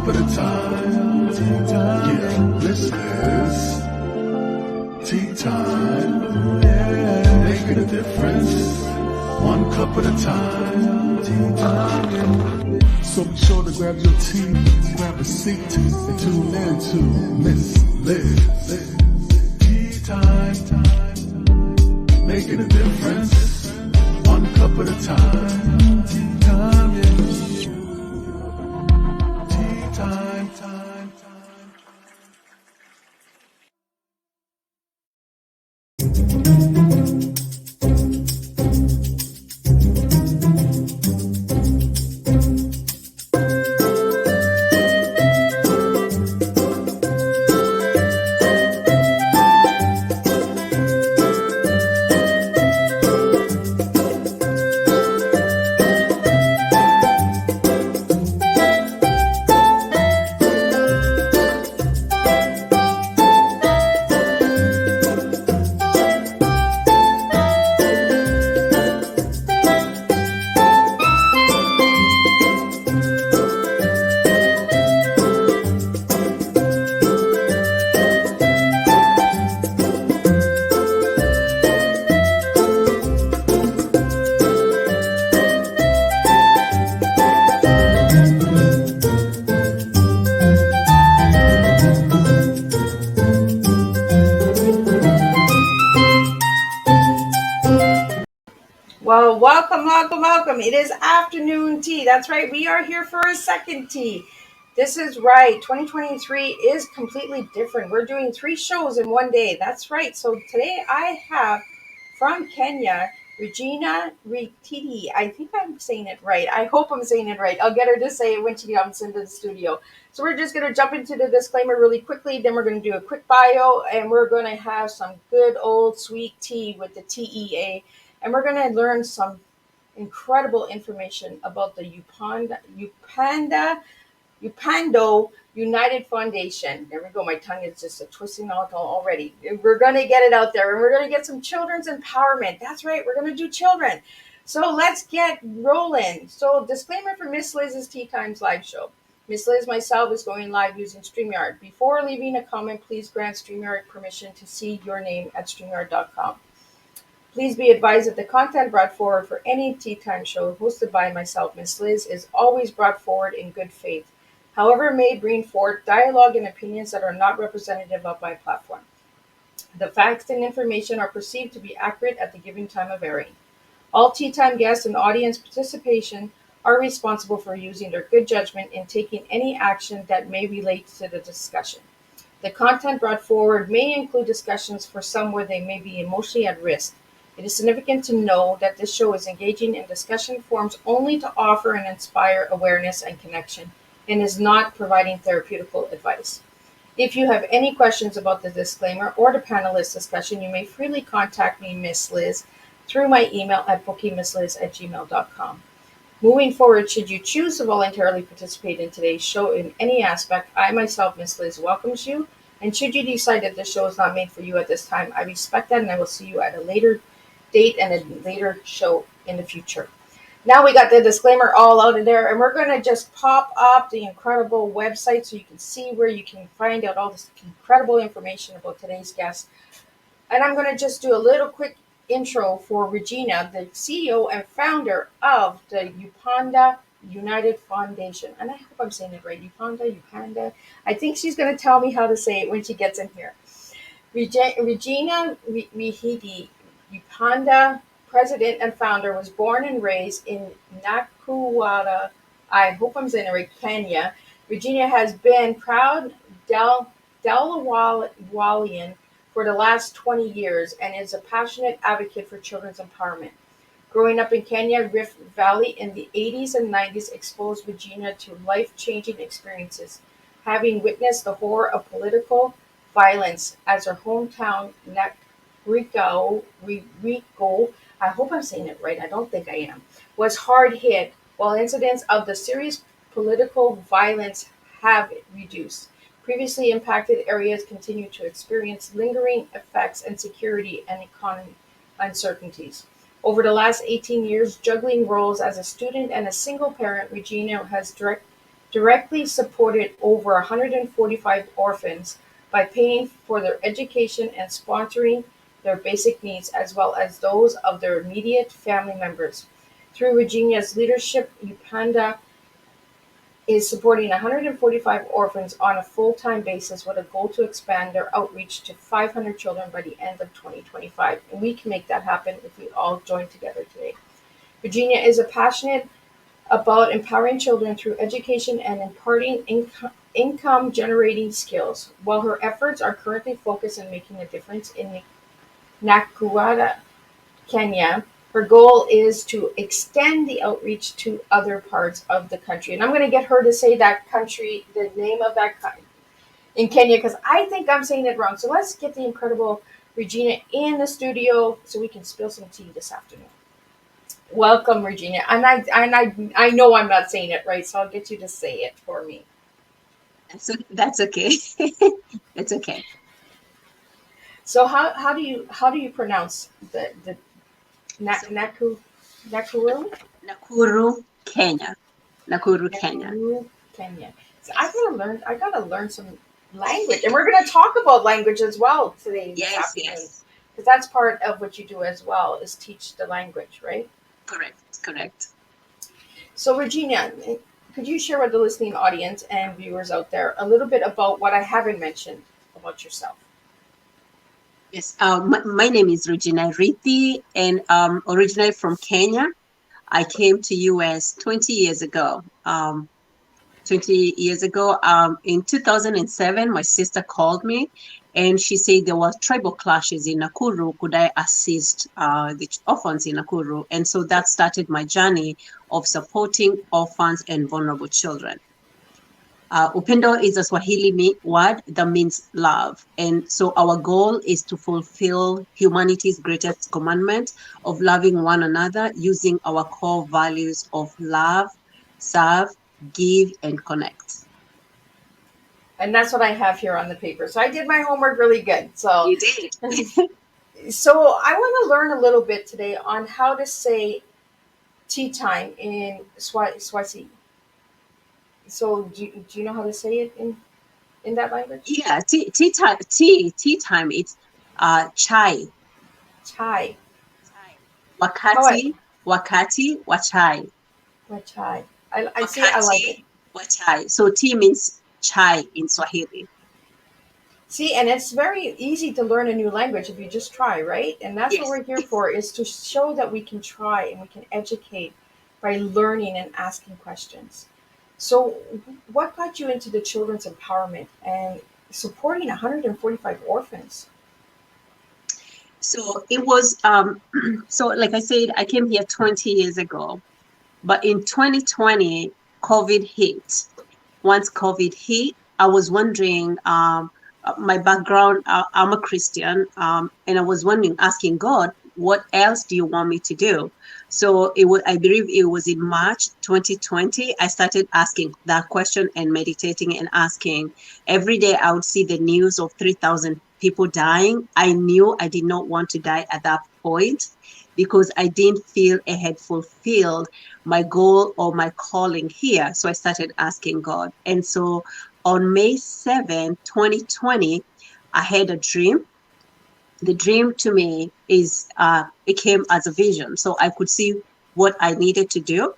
at a time. Tea time. Yeah, this is tea time. Yeah, making a difference. One cup at a time. Tea time. So be sure to grab your tea, grab a seat, and tune in to Miss Liz. Tea time. Making a difference. One cup at a time. Tea time. Tea time. Well, welcome. It is afternoon tea. That's right. We are here for a second tea. This is right. 2023 is completely different. We're doing 3 shows in one day. That's right. So today I have from Kenya, Regina Reithii. I think I'm saying it right. I hope I'm saying it right. I'll get her to say it when she comes into the studio. So we're just going to jump into the disclaimer really quickly. Then we're going to do a quick bio, and we're going to have some good old sweet tea with the TEA. And we're going to learn some incredible information about the Upendo United Foundation. There we go. My tongue is just twisting out already. We're going to get it out there, and we're going to get some children's empowerment. That's right. We're going to do children. So let's get rolling. So disclaimer for Miss Liz's Tea Times live show. Miss Liz myself is going live using StreamYard. Before leaving a comment, please grant StreamYard permission to see your name at StreamYard.com. Please be advised that the content brought forward for any Tea Time show hosted by myself, Miss Liz, is always brought forward in good faith. However, may bring forth dialogue and opinions that are not representative of my platform. The facts and information are perceived to be accurate at the given time of airing. All Tea Time guests and audience participation are responsible for using their good judgment in taking any action that may relate to the discussion. The content brought forward may include discussions for some where they may be emotionally at risk. It is significant to know that this show is engaging in discussion forums only to offer and inspire awareness and connection, and is not providing therapeutical advice. If you have any questions about the disclaimer or the panelist discussion, you may freely contact me, Miss Liz, through my email at bookingmissliz@gmail.com. Moving forward, should you choose to voluntarily participate in today's show in any aspect, I myself, Miss Liz, welcomes you. And should you decide that this show is not made for you at this time, I respect that, and I will see you at a later date and a later show in the future. Now we got the disclaimer all out of there, and we're going to just pop up the incredible website so you can see where you can find out all this incredible information about today's guest. And I'm going to just do a little quick intro for Regina, the CEO and founder of the Upendo United Foundation. And I hope I'm saying it right. Upendo. I think she's going to tell me how to say it when she gets in here. Regina Reithii Upendo, president and founder, was born and raised in Nakuru, I hope I'm saying it right, Kenya. Regina has been proud Delawarean for the last 20 years and is a passionate advocate for children's empowerment. Growing up in Kenya, Rift Valley in the 80s and 90s exposed Regina to life-changing experiences, having witnessed the horror of political violence as her hometown, Rico, I hope I'm saying it right, I don't think I am, was hard hit, while incidents of the serious political violence have reduced. Previously impacted areas continue to experience lingering effects and security and economic uncertainties. Over the last 18 years, juggling roles as a student and a single parent, Regina has directly supported over 145 orphans by paying for their education and sponsoring their basic needs as well as those of their immediate family members. Through Regina's leadership, Upanda is supporting 145 orphans on a full-time basis with a goal to expand their outreach to 500 children by the end of 2025. And we can make that happen if we all join together today. Virginia is a passionate about empowering children through education and imparting income generating skills. While her efforts are currently focused on making a difference in Nakuru, Kenya, her goal is to extend the outreach to other parts of the country. And I'm going to get her to say that country, the name of that country in Kenya, because I think I'm saying it wrong. So let's get the incredible Regina in the studio so we can spill some tea this afternoon. Welcome, Regina. And I know I'm not saying it right, so I'll get you to say it for me. That's okay. It's okay. So how do you pronounce the Nakuru? Nakuru, Kenya. Nakuru, Kenya. Nakuru, Kenya. So I gotta learn some language, and we're gonna talk about language as well today this afternoon. Yes. Because that's part of what you do as well is teach the language, right? Correct. So Regina, could you share with the listening audience and viewers out there a little bit about what I haven't mentioned about yourself? Yes. My name is Regina Reithii, and originally from Kenya. I came to US 20 years ago. 20 years ago, in 2007, my sister called me and she said there were tribal clashes in Nakuru. Could I assist the orphans in Nakuru? And so that started my journey of supporting orphans and vulnerable children. Upendo is a Swahili word that means love. And so our goal is to fulfill humanity's greatest commandment of loving one another using our core values of love, serve, give, and connect. And that's what I have here on the paper. So I did my homework really good. So You did. so I want to learn a little bit today on how to say tea time in Swahili. So do you know how to say it in that language? Yeah, tea time. It's chai. Chai. Wakati wa chai. Chai. I see. I like it. Wa chai. So tea means chai in Swahili. See, and it's very easy to learn a new language if you just try, right? And that's Yes. what we're here for, is to show that we can try and we can educate by learning and asking questions. So, what got you into the children's empowerment and supporting 145 orphans? So it was so like I said, I came here 20 years ago, but in 2020, COVID hit. Once COVID hit, I was wondering, my background, I'm a Christian, and I was wondering, asking God, what else do you want me to do? So I believe it was in March 2020, I started asking that question and meditating and asking. Every day I would see the news of 3,000 people dying. I knew I did not want to die at that point because I didn't feel I had fulfilled my goal or my calling here. So I started asking God. And so on May 7, 2020, I had a dream. The dream to me it came as a vision. So I could see what I needed to do.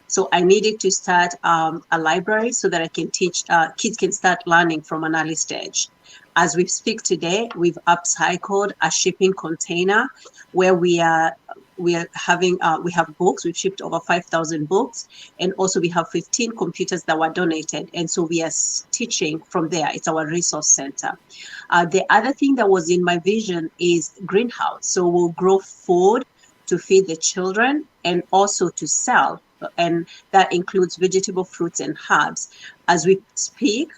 So I needed to start a library so that I can teach, kids can start learning from an early stage. As we speak today, we've upcycled a shipping container where we have books. We've shipped over 5,000 books, and also we have 15 computers that were donated, and so we are teaching from there. It's our resource center. The other thing that was in my vision is greenhouse. So we'll grow food to feed the children and also to sell, and that includes vegetable, fruits, and herbs. As we speak,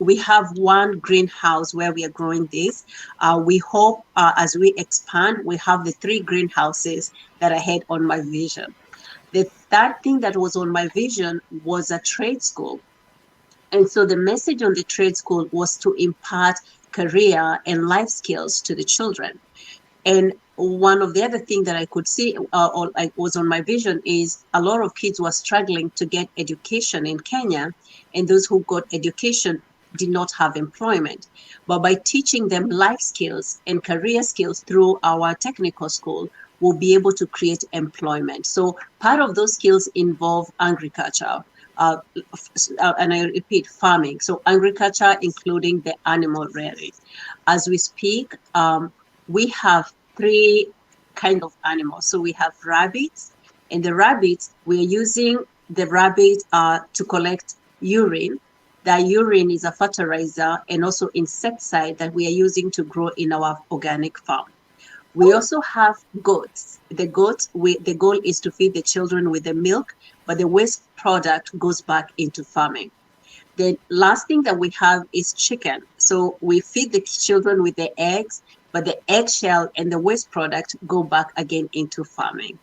we have one greenhouse where we are growing this. We hope as we expand, we have the 3 greenhouses that I had on my vision. The third thing that was on my vision was a trade school. And so the message on the trade school was to impart career and life skills to the children. And one of the other thing that I could see or like was on my vision is a lot of kids were struggling to get education in Kenya, and those who got education did not have employment. But by teaching them life skills and career skills through our technical school, we'll be able to create employment. So part of those skills involve agriculture. And I repeat, farming. So agriculture, including the animal rearing. As we speak, we have three kind of animals. So we have rabbits, and the rabbits, we're using the rabbit to collect urine. That urine is a fertilizer and also insecticide that we are using to grow in our organic farm. We also have goats. The goats, the goal is to feed the children with the milk, but the waste product goes back into farming. The last thing that we have is chicken. So we feed the children with the eggs, but the eggshell and the waste product go back again into farming.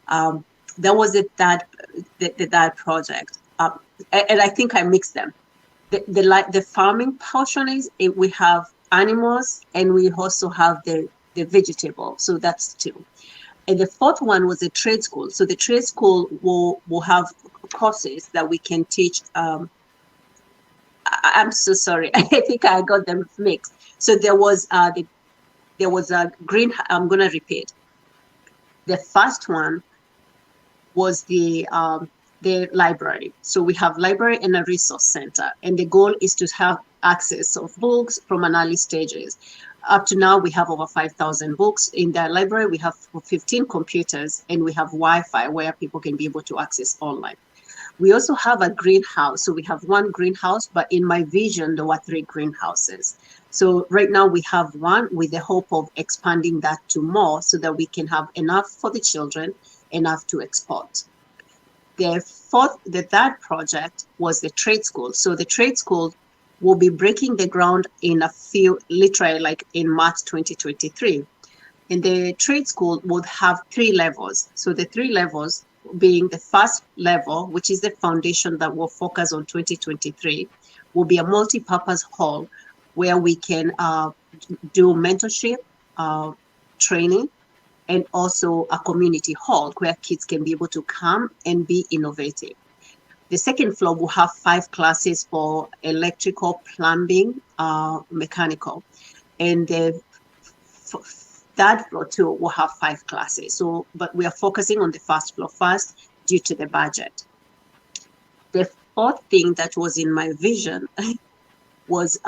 That was that project. And I think I mixed them. The farming portion is we have animals and we also have the vegetable. So that's two. And the fourth one was a trade school. So the trade school will have courses that we can teach. I'm so sorry. I think I got them mixed. So there was a green. I'm gonna repeat. The first one was the library. So we have library and a resource center, and the goal is to have access of books from an early stages. Up to now, we have over 5,000 books in the library. We have 15 computers, and we have Wi-Fi where people can be able to access online. We also have a greenhouse. So we have one greenhouse, but in my vision, there were 3 greenhouses. So right now we have one with the hope of expanding that to more so that we can have enough for the children, enough to export. The third project was the trade school. So the trade school will be breaking the ground in a few, literally like in March 2023. And the trade school would have 3 levels. So the 3 levels being the first level, which is the foundation that will focus on 2023, will be a multi-purpose hall where we can do mentorship, training, and also a community hall where kids can be able to come and be innovative. The second floor will have 5 classes for electrical, plumbing, mechanical. And the third floor too will have 5 classes. So, but we are focusing on the first floor first due to the budget. The fourth thing that was in my vision was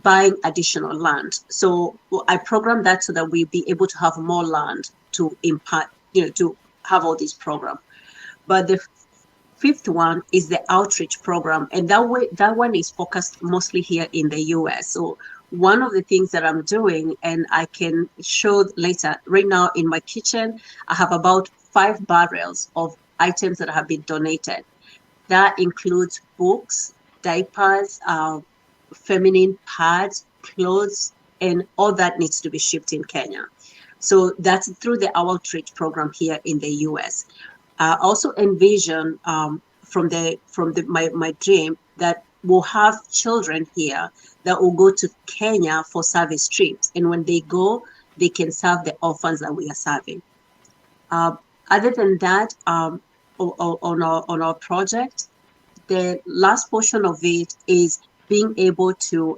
buying additional land. So I programmed that so that we'll be able to have more land to impact, to have all these programs. But the fifth one is the outreach program, and that one is focused mostly here in the US. So one of the things that I'm doing, and I can show later, right now in my kitchen, I have about 5 barrels of items that have been donated. That includes books, diapers, feminine pads, clothes, and all that needs to be shipped in Kenya. So that's through the outreach program here in the US. Also envision from my dream that we'll have children here that will go to Kenya for service trips, and when they go, they can serve the orphans that we are serving. Other than that, on our project, the last portion of it is being able to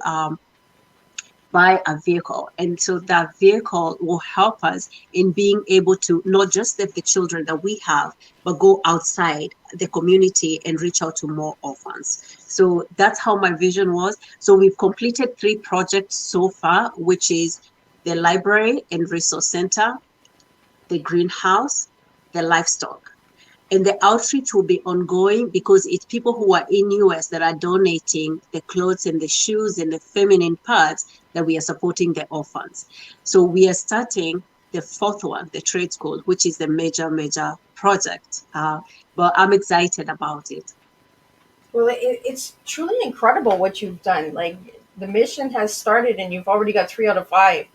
buy a vehicle. And so that vehicle will help us in being able to not just save the children that we have, but go outside the community and reach out to more orphans. So that's how my vision was. So we've completed 3 projects so far, which is the library and resource center, the greenhouse, the livestock. And the outreach will be ongoing because it's people who are in US that are donating the clothes and the shoes and the feminine parts that we are supporting the orphans. So we are starting the 4th one, the trade school, which is the major project. But I'm excited about it. Well, it's truly incredible what you've done. Like, the mission has started and you've already got 3 out of 5.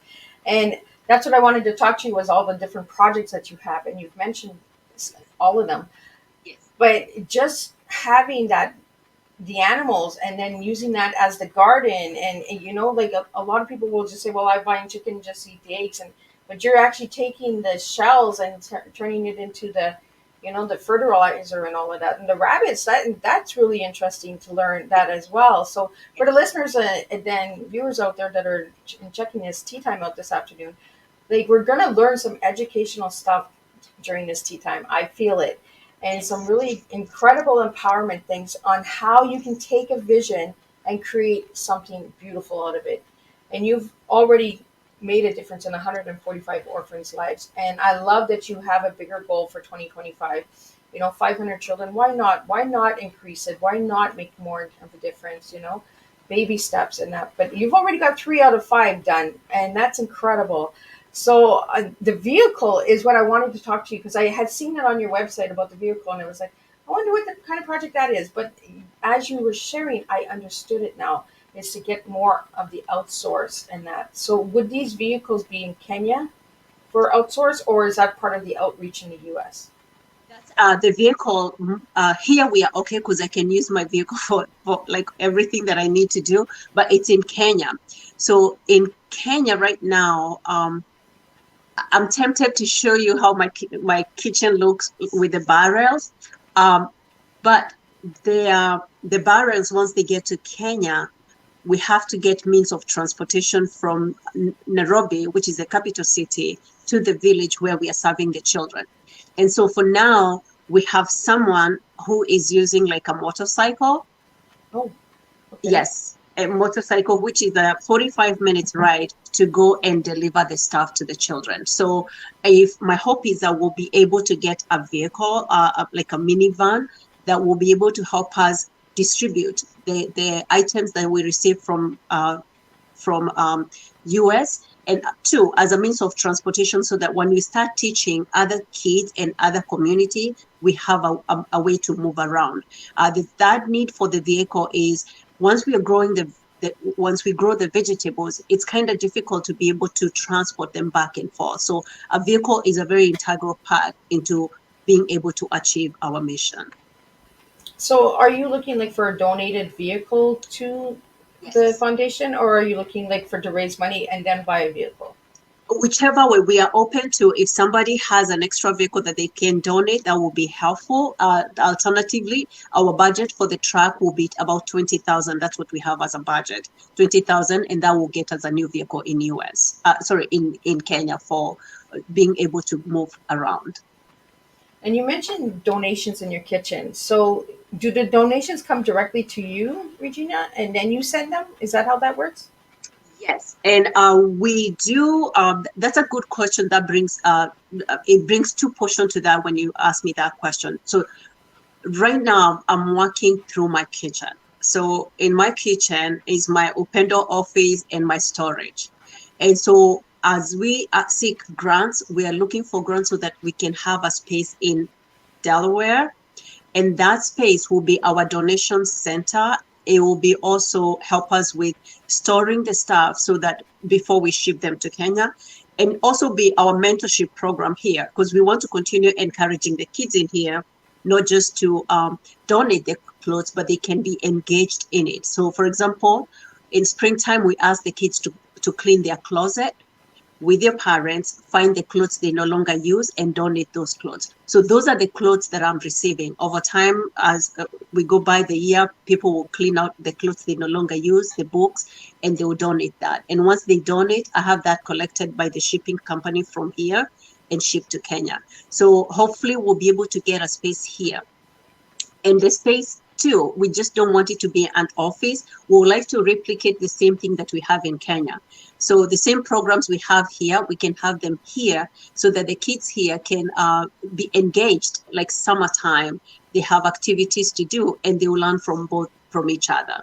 And that's what I wanted to talk to you was all the different projects that you have. And you've mentioned all of them. Yes. But just having that, the animals, and then using that as the garden, and like a lot of people will just say, well, I'm buying chicken just to eat the eggs. but you're actually taking the shells and turning it into the, the fertilizer and all of that. And the rabbits, that's really interesting to learn that as well. So for the listeners and then viewers out there that are checking this tea time out this afternoon, like, we're going to learn some educational stuff during this tea time. I feel it. And some really incredible empowerment things on how you can take a vision and create something beautiful out of it. And you've already made a difference in 145 orphans' lives. And I love that you have a bigger goal for 2025. 500 children. Why not? Why not increase it? Why not make more of a difference? Baby steps in that. But you've already got 3 out of 5 done, and that's incredible. So the vehicle is what I wanted to talk to you, because I had seen it on your website about the vehicle, and I was like, I wonder what the kind of project that is. But as you were sharing, I understood it now. Is to get more of the outsource and that. So would these vehicles be in Kenya for outsource, or is that part of the outreach in the U.S.? That's the vehicle. Here we are okay because I can use my vehicle for like everything that I need to do, but it's in Kenya. So in Kenya right now, I'm tempted to show you how my kitchen looks with the barrels, but the barrels, once they get to Kenya, we have to get means of transportation from Nairobi, which is the capital city, to the village where we are serving the children. And so for now, we have someone who is using like a motorcycle. Oh, okay. Yes, a motorcycle, which is a 45 minutes ride to go and deliver the stuff to the children. So if my hope is that we'll be able to get a vehicle, like a minivan, that will be able to help us distribute the items that we receive from US, and two, as a means of transportation, so that when we start teaching other kids and other community, we have a way to move around. The third need for the vehicle is once we are growing once we grow the vegetables, it's kind of difficult to be able to transport them back and forth. So a vehicle is a very integral part into being able to achieve our mission. So are you looking like for a donated vehicle to the foundation, or are you looking like to raise money and then buy a vehicle? Whichever way, we are open to. If somebody has an extra vehicle that they can donate, that will be helpful. Alternatively, our budget for the truck will be about 20,000. That's what we have as a budget, 20,000, and that will get us a new vehicle in in Kenya for being able to move around. And you mentioned donations in your kitchen. So do the donations come directly to you, Regina, and then you send them? Is that how that works? Yes, and we do. That's a good question. That brings it brings two portions to that when you ask me that question. So right now I'm working through my kitchen. So in my kitchen is my Upendo office and my storage. And so as we seek grants, we are looking for grants so that we can have a space in Delaware, and that space will be our donation center. It will be also help us with storing the stuff so that before we ship them to Kenya, and also be our mentorship program here, because we want to continue encouraging the kids in here, not just to donate their clothes, but they can be engaged in it. So for example, in springtime, we ask the kids to clean their closet with their parents, find the clothes they no longer use and donate those clothes. So those are the clothes that I'm receiving. Over time, as we go by the year, people will clean out the clothes they no longer use, the books, and they will donate that. And once they donate, I have that collected by the shipping company from here and shipped to Kenya. So hopefully we'll be able to get a space here. And the space too, we just don't want it to be an office. We would like to replicate the same thing that we have in Kenya. So the same programs we have here, we can have them here so that the kids here can be engaged, like summertime. They have activities to do and they will learn from each other.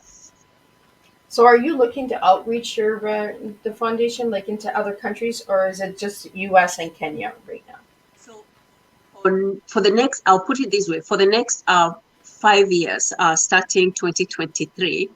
So are you looking to outreach the foundation like into other countries, or is it just US and Kenya right now? So for the next, I'll put it this way, for the next 5 years, starting 2023,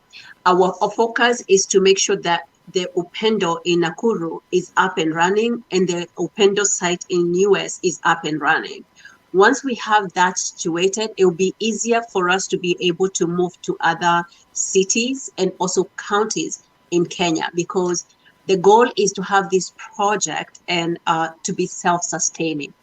our focus is to make sure that the Upendo in Nakuru is up and running and the Upendo site in US is up and running. Once we have that situated, it will be easier for us to be able to move to other cities and also counties in Kenya, because The goal is to have this project and to be self-sustaining.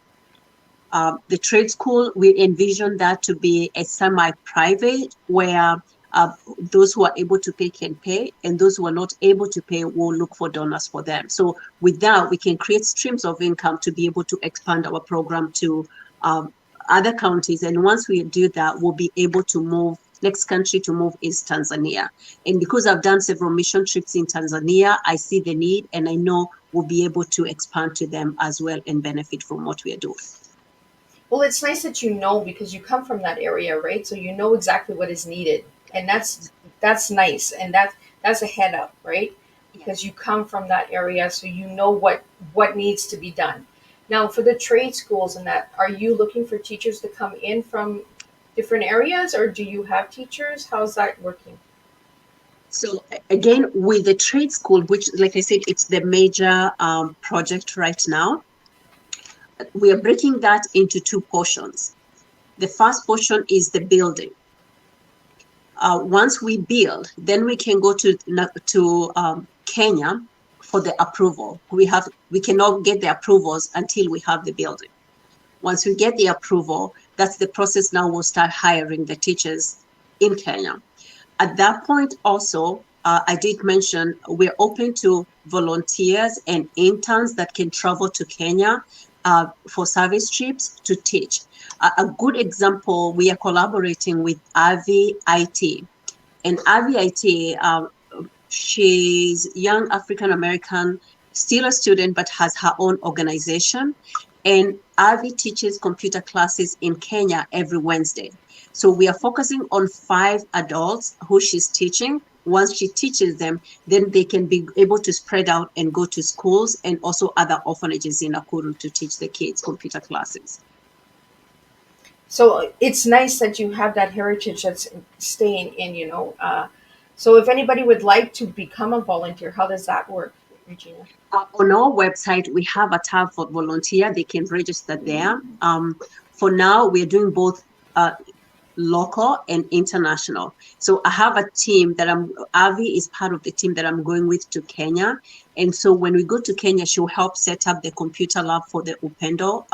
The trade school, we envision that to be a semi-private where uh, those who are able to pay can pay, and those who are not able to pay will look for donors for them. So with that, we can create streams of income to be able to expand our program to other counties. And once we do that, we'll be able to move. Next country to move is Tanzania. And because I've done several mission trips in Tanzania, I see the need, and I know we'll be able to expand to them as well and benefit from what we are doing. Well, it's nice that you know because you come from that area, right? So you know exactly what is needed, and that's nice, and that's a head up, right? Because you come from that area, so you know what needs to be done. Now, for the trade schools and that, are you looking for teachers to come in from different areas, or do you have teachers? How's that working? So again, with the trade school, which, like I said, it's the major project right now, we are breaking that into two portions. The first portion is the building. Once we build, then we can go to Kenya for the approval. We cannot get the approvals until we have the building. Once we get the approval, that's the process. Now we'll start hiring the teachers in Kenya. At that point, also, I did mention we're open to volunteers and interns that can travel to Kenya for service trips to teach. A good example, we are collaborating with Avi IT. And Avi IT, she's young African American, still a student, but has her own organization. And Avi teaches computer classes in Kenya every Wednesday. So we are focusing on 5 adults who she's teaching. Once she teaches them, then they can be able to spread out and go to schools and also other orphanages in Nakuru to teach the kids computer classes. So it's nice that you have that heritage that's staying in, so if anybody would like to become a volunteer, how does that work, Regina? On our website, we have a tab for volunteer. They can register there. For now, we're doing both local and international. So I have a team that Avi is part of the team that I'm going with to Kenya. And so when we go to Kenya, she'll help set up the computer lab for the Upendo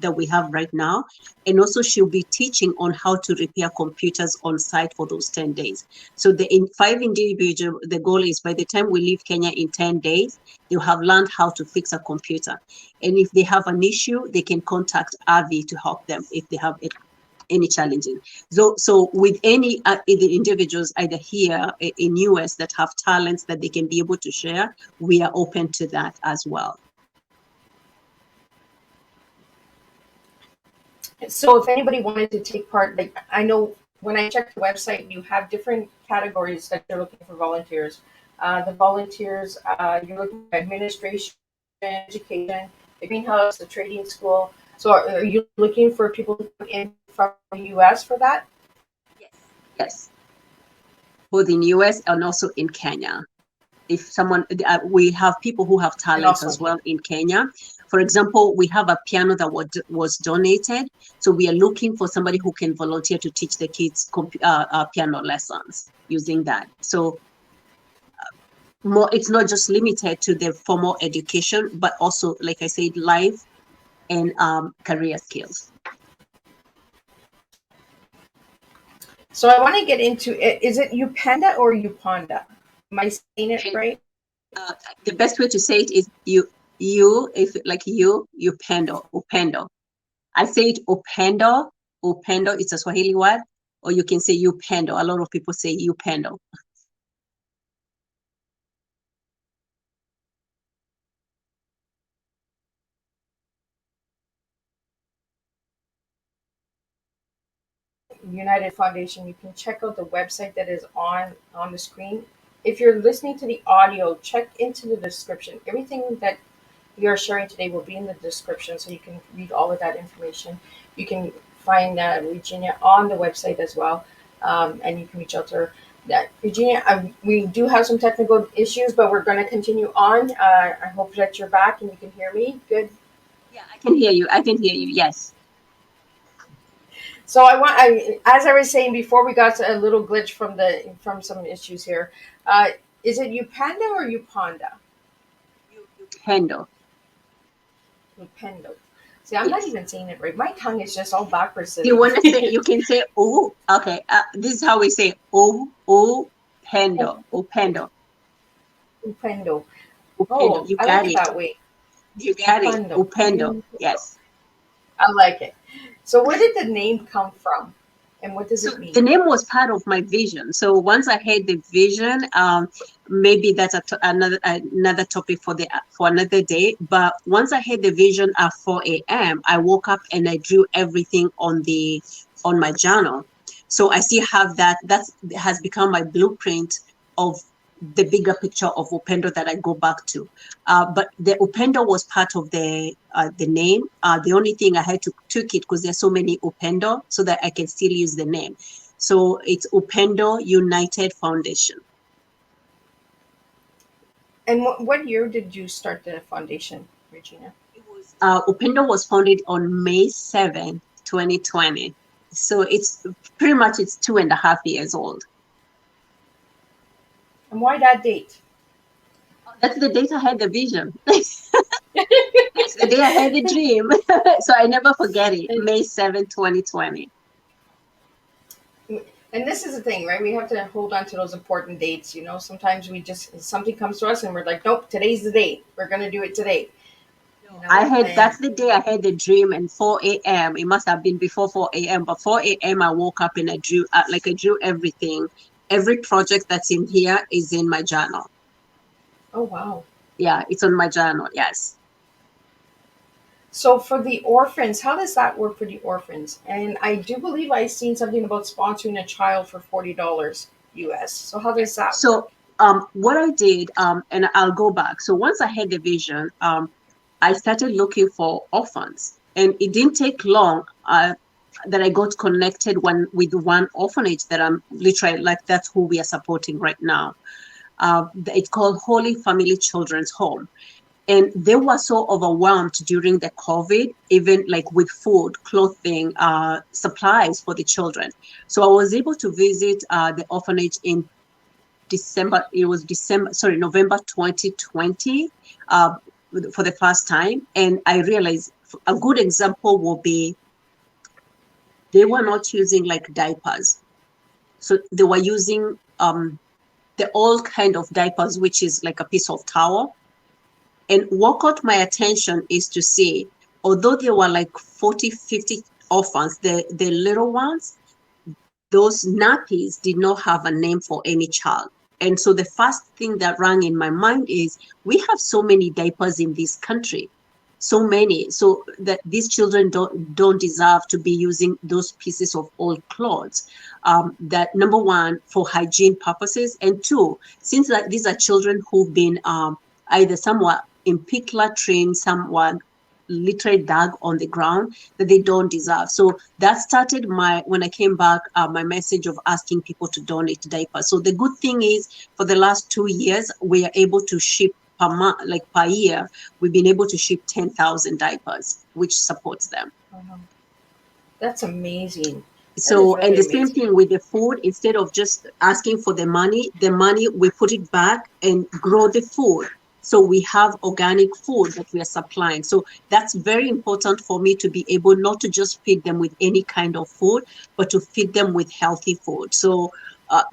that we have right now. And also she'll be teaching on how to repair computers on site for those 10 days. So the 5 individuals, the goal is by the time we leave Kenya in 10 days, they'll have learned how to fix a computer. And if they have an issue, they can contact Avi to help them if they have any challenges. So with any the individuals either here in US that have talents that they can be able to share, we are open to that as well. So if anybody wanted to take part, like I know when I checked the website, you have different categories that you're looking for volunteers. The volunteers, you're looking for administration, education, the greenhouse, the trading school. So are you looking for people to come in from the US for that? Yes. Both in US and also in Kenya. If someone, we have people who have talents as well in Kenya. For example, we have a piano that was donated. So we are looking for somebody who can volunteer to teach the kids piano lessons using that. So it's not just limited to the formal education, but also, like I said, life and career skills. So I want to get into it. Is it Upenda or Upanda? Am I saying it right? The best way to say it is if like Upendo. I say it Upendo. It's a Swahili word, or you can say Upendo. A lot of people say Upendo. United Foundation, you can check out the website that is on the screen. If you're listening to the audio, check into the description. Everything that we are sharing today will be in the description, so you can read all of that information. You can find Regina on the website as well, and you can reach out to her. Regina, we do have some technical issues, but we're going to continue on. I hope that you're back and you can hear me. Good. Yeah, I can hear you. Yes. So as I was saying before, we got a little glitch from some issues here. Is it Upanda or Upanda? Upendo. Upendo. See, I'm not Yes. even saying it right. My tongue is just all backwards You today. want to say, you can say, oh, okay. This is how we say, oh, Upendo, Upendo, Upendo. Upendo. Oh, You I like got it it. that way. You got it. Upendo. Upendo. Yes. I like it. So where did the name come from? And what does So it the mean? name was part of my vision. So once I had the vision, maybe that's another topic for another day. But once I had the vision at 4 a.m., I woke up and I drew everything on my journal. So I still have that. That has become my blueprint of the bigger picture of Upendo that I go back to. But the Upendo was part of the name. The only thing I had to tweak it because there's so many Upendo so that I can still use the name. So it's Upendo United Foundation. And what year did you start the foundation, Regina? Upendo was founded on May 7, 2020. So it's pretty much it's 2.5 years old. And why that date? That's the date I had the vision. That's the day I had the dream. So I never forget it. And, May 7, 2020. and this is the thing, right? We have to hold on to those important dates. Sometimes something comes to us and we're like, nope, today's the date. We're going to do it today. That's the day I had the dream, and 4 a.m. It must have been before 4 a.m. But 4 a.m. I woke up and I drew everything. Every project that's in here is in my journal. Oh, wow. Yeah, it's on my journal. Yes. So for the orphans, how does that work for the orphans? And I do believe I've seen something about sponsoring a child for $40 US. So how does that work? So what I did, and I'll go back. So once I had the vision, I started looking for orphans, and it didn't take long that I got connected with one orphanage that I'm literally like that's who we are supporting right now. It's called Holy Family Children's Home. And they were so overwhelmed during the COVID, even like with food, clothing, supplies for the children. So I was able to visit the orphanage in November 2020 for the first time. And I realized a good example will be they were not using like diapers. So they were using the old kind of diapers, which is like a piece of towel. And what caught my attention is to see, although there were like 40, 50 orphans, the little ones, those nappies did not have a name for any child. And so the first thing that rang in my mind is we have so many diapers in this country, so many, so that these children don't deserve to be using those pieces of old clothes. That number one, for hygiene purposes, and two, since these are children who've been either somewhat in pit latrine, someone literally dug on the ground that they don't deserve. So that started when I came back, my message of asking people to donate diapers. So the good thing is for the last 2 years, we are able to ship per month, like per year, we've been able to ship 10,000 diapers, which supports them. That's amazing. So, really and the amazing. same thing with the food, instead of just asking for the money, we put it back and grow the food. So we have organic food that we are supplying. So that's very important for me to be able not to just feed them with any kind of food, but to feed them with healthy food. So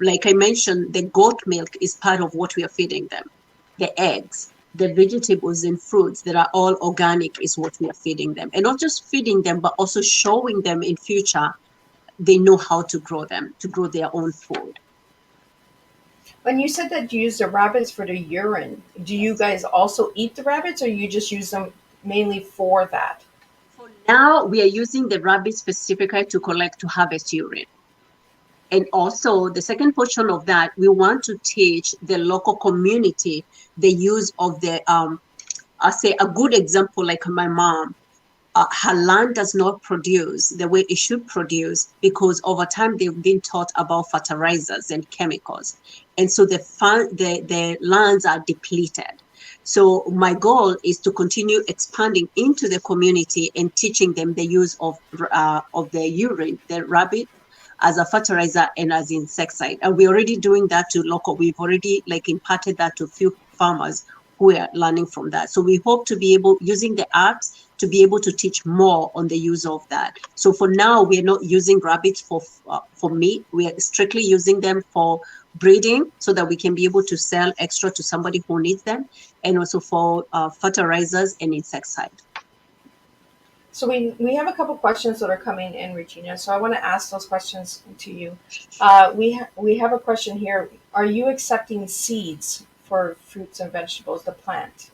like I mentioned, the goat milk is part of what we are feeding them. The eggs, the vegetables and fruits that are all organic is what we are feeding them. And not just feeding them, but also showing them in future they know how to grow their own food. When you said that you use the rabbits for the urine, do you guys also eat the rabbits or you just use them mainly for that? For now, we are using the rabbits specifically to harvest urine. And also the second portion of that, we want to teach the local community the use of I'll say a good example, like my mom. Her land does not produce the way it should produce because over time they've been taught about fertilizers and chemicals, and so the lands are depleted. So my goal is to continue expanding into the community and teaching them the use of the urine, the rabbit, as a fertilizer and as insecticide. And we're already doing that to local. We've already like imparted that to a few farmers who are learning from that. So we hope to be able, using the apps, to be able to teach more on the use of that. So for now, we're not using rabbits for meat. We are strictly using them for breeding so that we can be able to sell extra to somebody who needs them, and also for fertilizers and insecticide. So we have a couple questions that are coming in, Regina. So I want to ask those questions to you. We have a question here. Are you accepting seeds for fruits and vegetables to plant?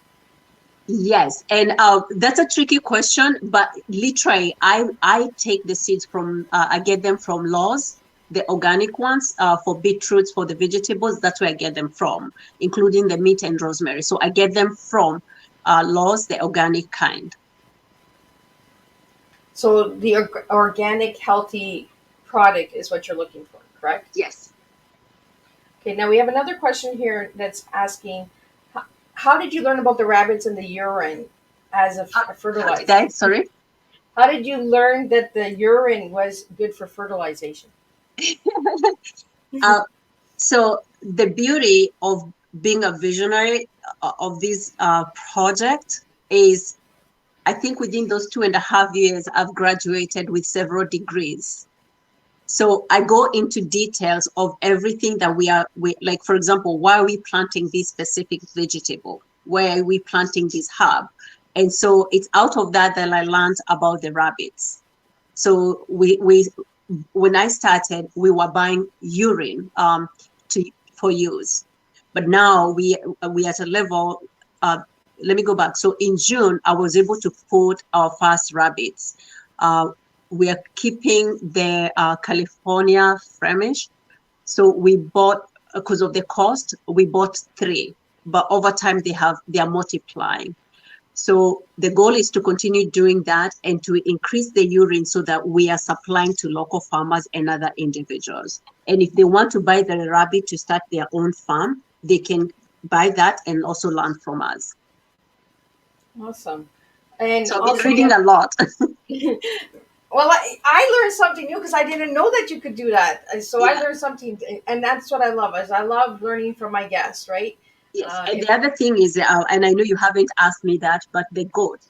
Yes, and that's a tricky question, but literally, I take the seeds from, I get them from Laws, the organic ones, for beetroots, for the vegetables. That's where I get them from, including the mint and rosemary. So I get them from Laws, the organic kind. So the organic, healthy product is what you're looking for, correct? Yes. Okay, now we have another question here that's asking, how did you learn about the rabbits and the urine as a fertilizer? Sorry? How did you learn that the urine was good for fertilization? So the beauty of being a visionary of this project is, I think within those 2.5 years, I've graduated with several degrees. So I go into details of everything that we like, for example, why are we planting this specific vegetable? Why are we planting this herb? And so it's out of that that I learned about the rabbits. So when I started, we were buying urine for use, but now we at a level. Let me go back. So in June, I was able to put our first rabbits. We are keeping the California Flemish. So we bought, because of the cost, we bought 3, but over time they are multiplying. So the goal is to continue doing that and to increase the urine so that we are supplying to local farmers and other individuals. And if they want to buy the rabbit to start their own farm, they can buy that and also learn from us. Awesome. And so I've been reading a lot. Well, I learned something new because I didn't know that you could do that. So yeah. I learned something, and that's what I love. Is I love learning from my guests, right? Yes. And the other thing is, and I know you haven't asked me that, but the goat.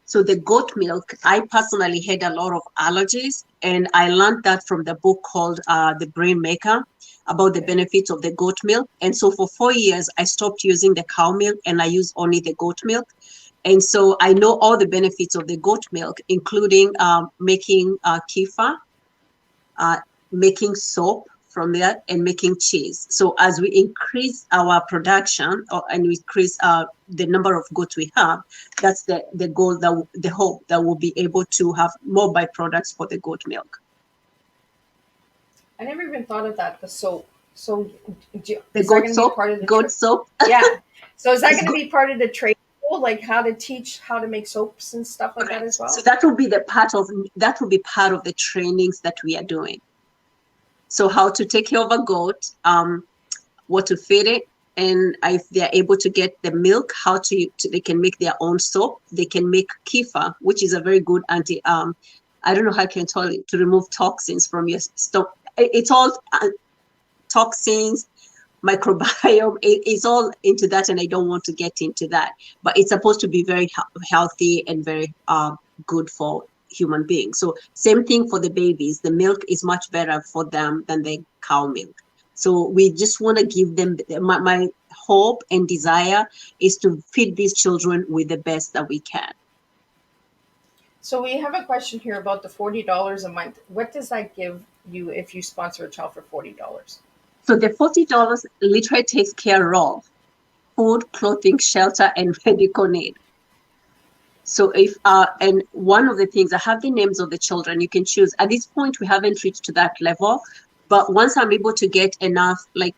So the goat milk, I personally had a lot of allergies, and I learned that from the book called The Brain Maker, about the benefits of the goat milk. And so for 4 years, I stopped using the cow milk and I use only the goat milk. And so I know all the benefits of the goat milk, including making kefir, making soap from that, and making cheese. So as we increase our production and we increase the number of goats we have, that's the goal, the hope that we'll be able to have more byproducts for the goat milk. I never even thought of that. The soap. So the goat soap. Goat soap. Yeah. So is that going to be part of the trade? Like how to teach how to make soaps and stuff like that as well? So that will be part of the trainings that we are doing. So how to take care of a goat, what to feed it, and if they're able to get the milk, how they can make their own soap. They can make kefir, which is a very good anti. I don't know how I can tell it, to remove toxins from your stomach. It's all toxins, microbiome, it's all into that, and I don't want to get into that, but it's supposed to be very healthy and very good for human beings. So same thing for the babies. The milk is much better for them than the cow milk. So we just want to give them, my hope and desire is to feed these children with the best that we can. So we have a question here about the $40 a month. What does that give you if you sponsor a child for $40? So the $40 literally takes care of food, clothing, shelter, and medical need. So if and one of the things, I have the names of the children, you can choose. At this point, we haven't reached to that level, but once I'm able to get enough, like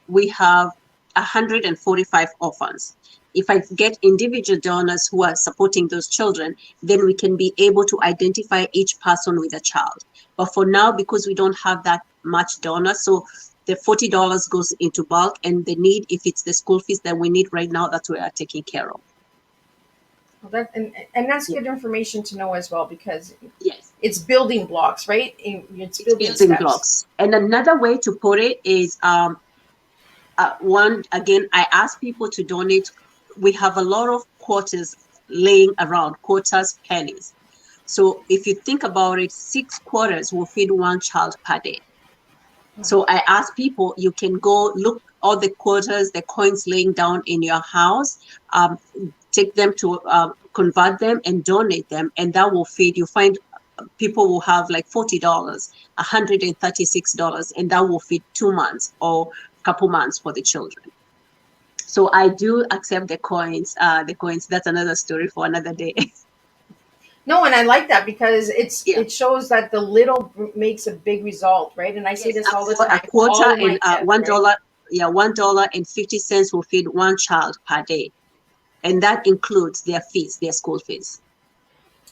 we have 145 orphans. If I get individual donors who are supporting those children, then we can be able to identify each person with a child. But for now, because we don't have that much donors, so the $40 goes into bulk, and the need, if it's the school fees that we need right now, that's what we are taking care of. Well, and that's good information to know as well, because yes, it's building blocks, right? It's building blocks. And another way to put it is, one, again, I ask people to donate we have a lot of quarters laying around, quarters, pennies. So if you think about it, 6 quarters will feed one child per day. So I ask people, you can go look all the quarters, the coins laying down in your house, take them to convert them and donate them, and that will feed. You find people will have like $40, $136, and that will feed 2 months or a couple months for the children. So I do accept the coins. That's another story for another day. No, and I like that because Yeah. it shows that the little makes a big result, right? And I say Yes, this all the a time. quarter All of my and kids, one right? dollar. Yeah, $1.50 will feed one child per day, and that includes their fees, their school fees.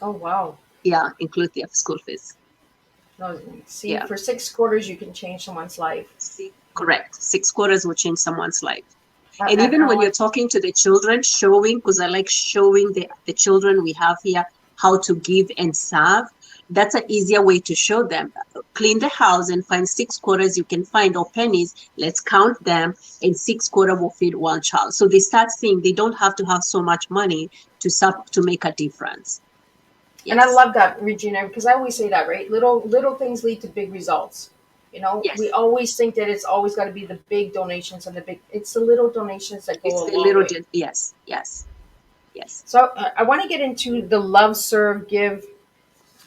Oh wow. Yeah, include their school fees. No, see, Yeah, for 6 quarters, you can change someone's life. see, correct. 6 quarters will change someone's life. And And even I when you're want, talking to the children, showing, because I like showing the children we have here how to give and serve, that's an easier way to show them. Clean the house and find 6 quarters you can find, or pennies. Let's count them, and 6 quarter will feed one child. So they start seeing they don't have to have so much money to serve, to make a difference. and I Yes. love that, Regina, because I always say that, right? Little things lead to big results. You know, we Yes. always think that it's always got to be the big donations and the big. It's the little donations that It's go a the long little, way. yes, yes, yes. So I want to get into the love, serve, give,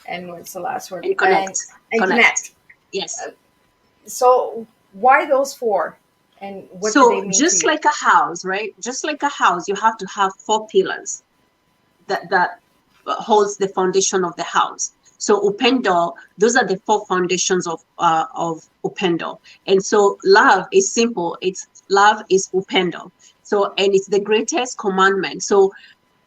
and what's the last word? And connect. And Connect. connect. Yes. So why those four, and what do they So mean to just you? like a house, right? Just like a house, you have to have 4 pillars that holds the foundation of the house. So upendo, those are the 4 foundations of upendo. And so love is simple. It's love is upendo. So, and it's the greatest commandment. So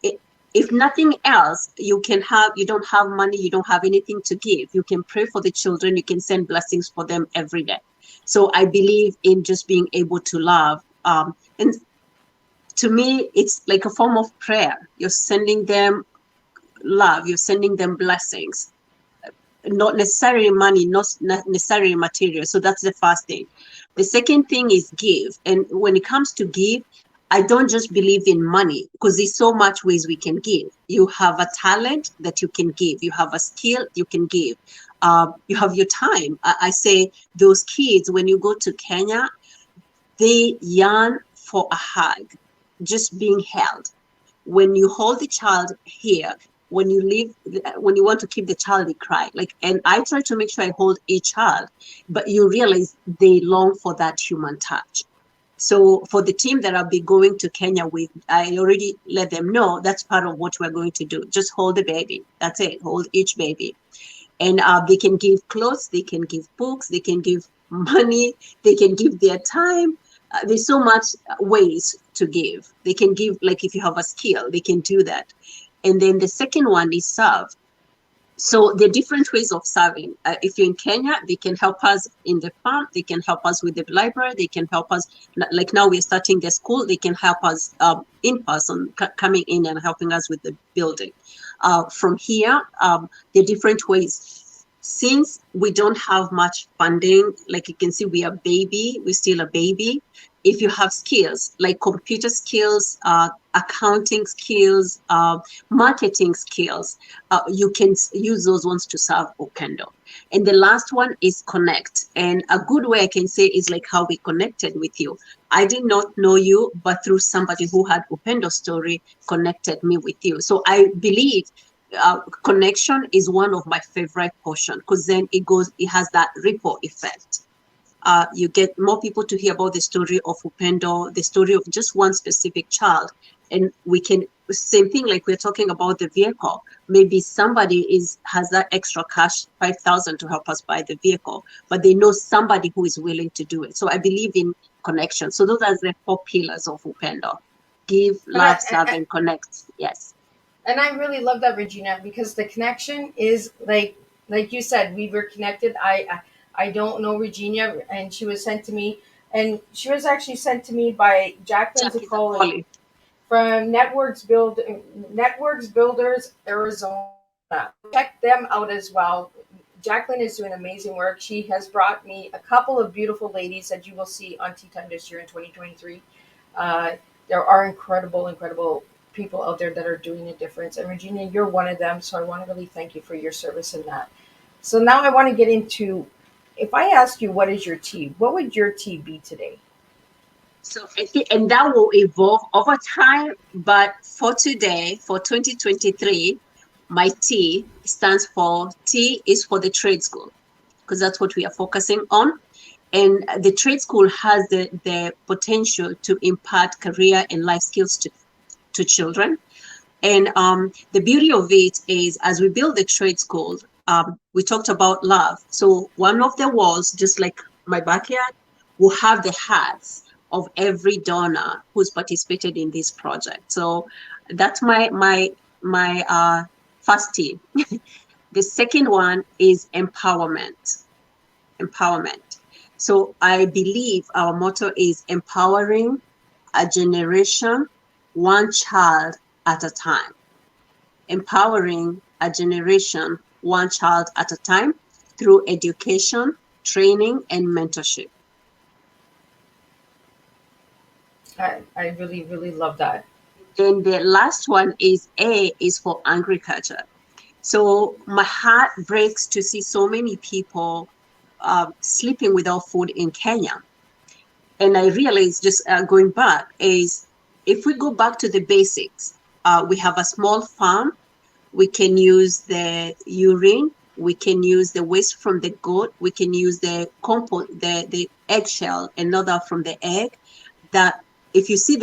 i- if nothing else, you don't have money, you don't have anything to give, you can pray for the children, you can send blessings for them every day. So I believe in just being able to love. And to me, it's like a form of prayer. You're sending them love, you're sending them blessings, not necessarily money, not necessarily material. So that's the first thing. The second thing is give. And when it comes to give, I don't just believe in money, because there's so much ways we can give. You have a talent that you can give. You have a skill you can give. You have your time. I say those kids, when you go to Kenya, they yearn for a hug, just being held. When you hold the child here, when you leave, when you want to keep the child, they cry. Like, and I try to make sure I hold each child, but you realize they long for that human touch. So for the team that I'll be going to Kenya with, I already let them know that's part of what we're going to do. Just hold the baby. That's it. Hold each baby. And they can give clothes, they can give books, they can give money, they can give their time. There's so much ways to give. They can give, like if you have a skill, they can do that. And then the second one is serve. So there are different ways of serving. If you're in Kenya, they can help us in the farm, they can help us with the library, they can help us, like now we're starting the school, they can help us in person, coming in and helping us with the building. From here, there are different ways. Since we don't have much funding, like you can see, we're still a baby. If you have skills like computer skills, accounting skills, marketing skills, you can use those ones to serve Upendo. And the last one is connect. And a good way I can say is like how we connected with you. I did not know you, but through somebody who had Upendo story connected me with you. So I believe connection is one of my favorite portion, because then it has that ripple effect. You get more people to hear about the story of Upendo, the story of just one specific child. And we can, same thing, like we're talking about the vehicle. Maybe somebody has that extra cash, 5,000 to help us buy the vehicle, but they know somebody who is willing to do it. So I believe in connection. So those are the 4 pillars of Upendo: give, And love, serve, and connect. Yes. I really love that, Regina, because the connection is like you said, we were connected. I don't know Regina, and she was sent to me, and she was actually sent to me by Jacqueline Jackie Zuccoli Zapoli. from Networks Builders Arizona. So check them out as well. Jacqueline is doing amazing work. She has brought me a couple of beautiful ladies that you will see on Tea Time this year in 2023. Uh, there are incredible people out there that are doing a difference. And Regina, you're one of them. So I want to really thank you for your service in that. So now I want to get into, if I ask you what is your tea, what would your tea be today? So I think, and that will evolve over time. But for today, for 2023, my T stands for T is for the trade school, because that's what we are focusing on. And the trade school has the potential to impart career and life skills to children. And the beauty of it is, as we build the trade school, we talked about love. So one of the walls, just like my backyard, will have the hats of every donor who's participated in this project. So that's my first T. The second one is empowerment. Empowerment. So I believe our motto is empowering a generation, one child at a time. Empowering a generation, one child at a time, through education, training, and mentorship. I really love that. And the last one is A is for agriculture. So my heart breaks to see so many people sleeping without food in Kenya. And I realized, just going back, is if we go back to the basics, we have a small farm. We can use the urine. We can use the waste from the goat. We can use the compost, the eggshell, another from the egg. That if you see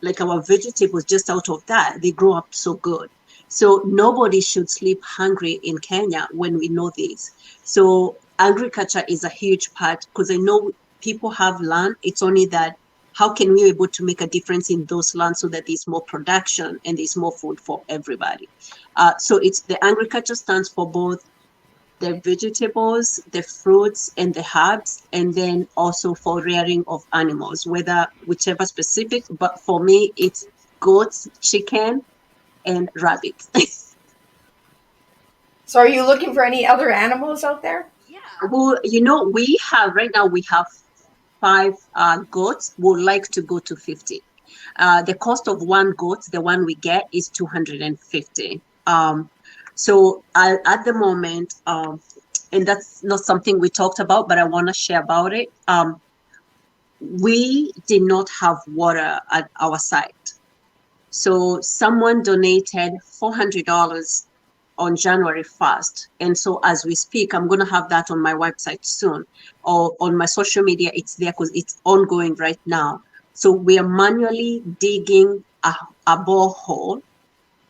like our vegetables just out of that, they grow up so good. So nobody should sleep hungry in Kenya when we know this. So agriculture is a huge part, because I know people have land. It's only that how can we be able to make a difference in those lands so that there's more production and there's more food for everybody. So it's the agriculture stands for both the vegetables, the fruits, and the herbs, and then also for rearing of animals, whether whichever specific. But for me, it's goats, chicken, and rabbits. So are you looking for any other animals out there? Yeah. Well, we have right now, we have 5 goats. Would like to go to 50. The cost of one goat, the one we get, is 250. So at the moment, and that's not something we talked about, but I want to share about it. We did not have water at our site. So someone donated $400 on January 1st. And so as we speak, I'm going to have that on my website soon, or on my social media. It's there because it's ongoing right now. So we are manually digging a borehole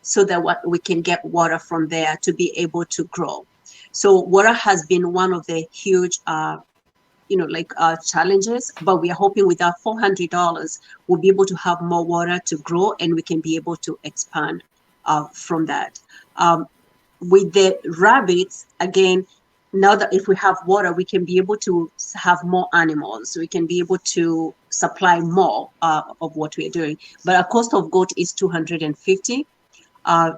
so that we can get water from there to be able to grow. So water has been one of the huge challenges, but we are hoping with that $400 we'll be able to have more water to grow, and we can be able to expand from that. With the rabbits, again, now that if we have water, we can be able to have more animals. We can be able to supply more of what we are doing. But our cost of goat is 250. On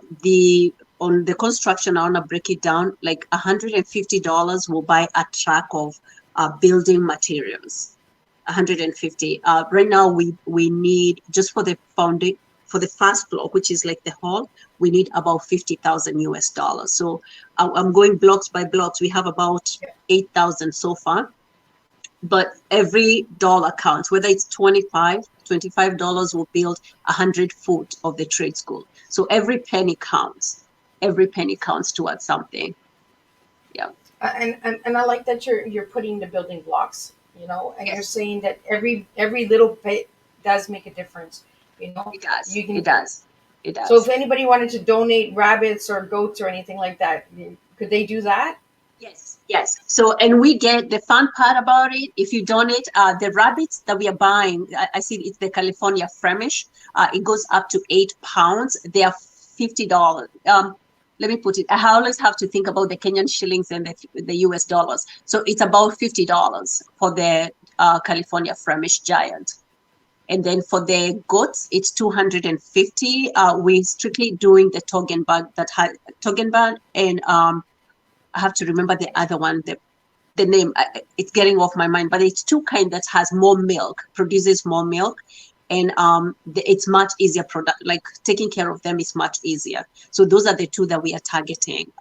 the construction, I want to break it down. Like $150 will buy a truck of building materials. 150. Right now, we need, just for the foundation, for the first floor, which is like the hall, we need about 50,000 US dollars. So I'm going blocks by blocks. We have about 8,000 so far, but every dollar counts. Whether it's $25 will build 100 foot of the trade school. So every penny counts. Every penny counts towards something. Yeah. And I like that you're putting the building blocks, and Yes. you're saying that every little bit does make a difference. It does. It does. It does. So if anybody wanted to donate rabbits or goats or anything like that, could they do that? Yes, yes. So, and we get the fun part about it. If you donate, the rabbits that we are buying, I see it's the California Flemish. It goes up to 8 pounds. They are $50. Let me put it. I always have to think about the Kenyan shillings and the US dollars. So it's about $50 for the California Flemish giant. And then for the goats, it's 250. We're strictly doing the Toggenburg and I have to remember the other one. The name, it's getting off my mind, but it's two kind that has more milk, produces more milk. and it's much easier product, like taking care of them is much easier. So those are the two that we are targeting.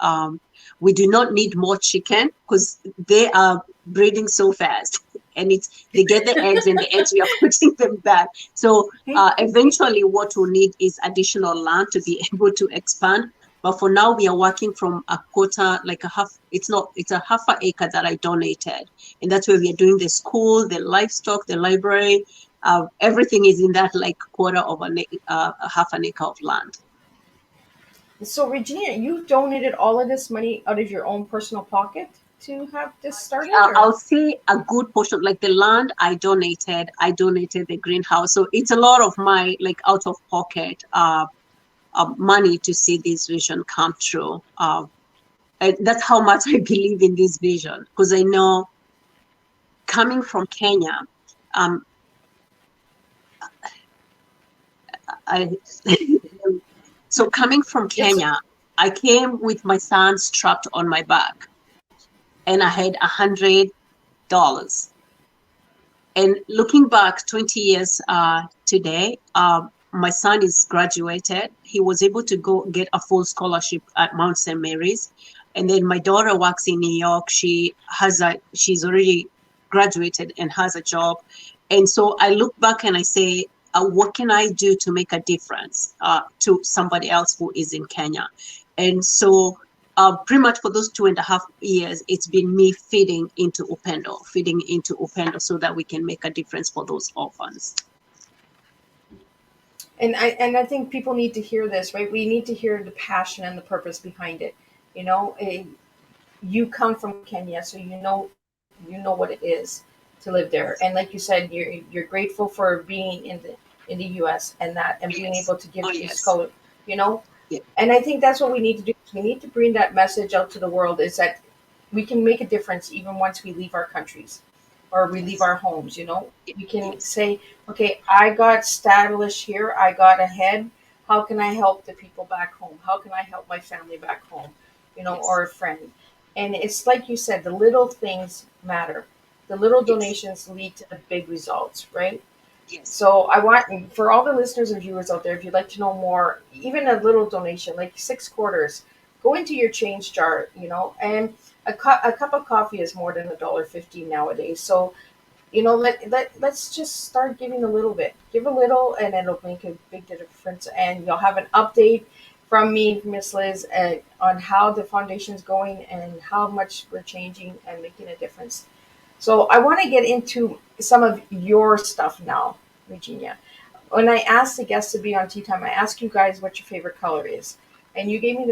We do not need more chicken because they are breeding so fast, and they get the eggs, and the eggs we are putting them back. So eventually what we'll need is additional land to be able to expand. But for now, we are working from a quarter, like a half. It's a half an acre that I donated, and that's where we are doing the school, the livestock, the library. Everything is in that like quarter of half an acre of land. So, Regina, you donated all of this money out of your own personal pocket to have this started, or? I'll say a good portion, like the land I donated the greenhouse. So it's a lot of my like out of pocket money to see this vision come true. That's how much I believe in this vision, because I know coming from Kenya, um, I so coming from Yes. Kenya, I came with my son strapped on my back, and I had $100. And looking back 20 years today, my son is graduated. He was able to go get a full scholarship at Mount St. Mary's. And then my daughter works in New York. She's already graduated and has a job. And so I look back and I say, what can I do to make a difference to somebody else who is in Kenya? And so pretty much for those 2.5 years, it's been me feeding into Upendo so that we can make a difference for those orphans. And I think people need to hear this, right? We need to hear the passion and the purpose behind it. You know, you come from Kenya, so you know what it is to live there. And like you said, you're grateful for being in the U.S. and being Yes. able to give Oh, these yes. color, you know. Yeah. And I think that's what we need to do. We need to bring that message out to the world. Is that we can make a difference even once we leave our countries or we leave Yes. our homes. You know, we can Yes. say, okay, I got established here. I got ahead. How can I help the people back home? How can I help my family back home? You know, Yes. or a friend. And it's like you said, the little things matter. The little Yes. donations lead to the big results, right? Yes. So I want for all the listeners and viewers out there, if you'd like to know more, even a little donation, like 6 quarters, go into your change jar, and a cup of coffee is more than $1.50 nowadays. So let's just start giving a little bit. Give a little, and it'll make a big difference. And you'll have an update from me, Miss Liz, on how the foundation's going and how much we're changing and making a difference. So I want to get into some of your stuff now, Regina. When I asked the guests to be on Tea Time, I asked you guys what your favorite color is, and you gave me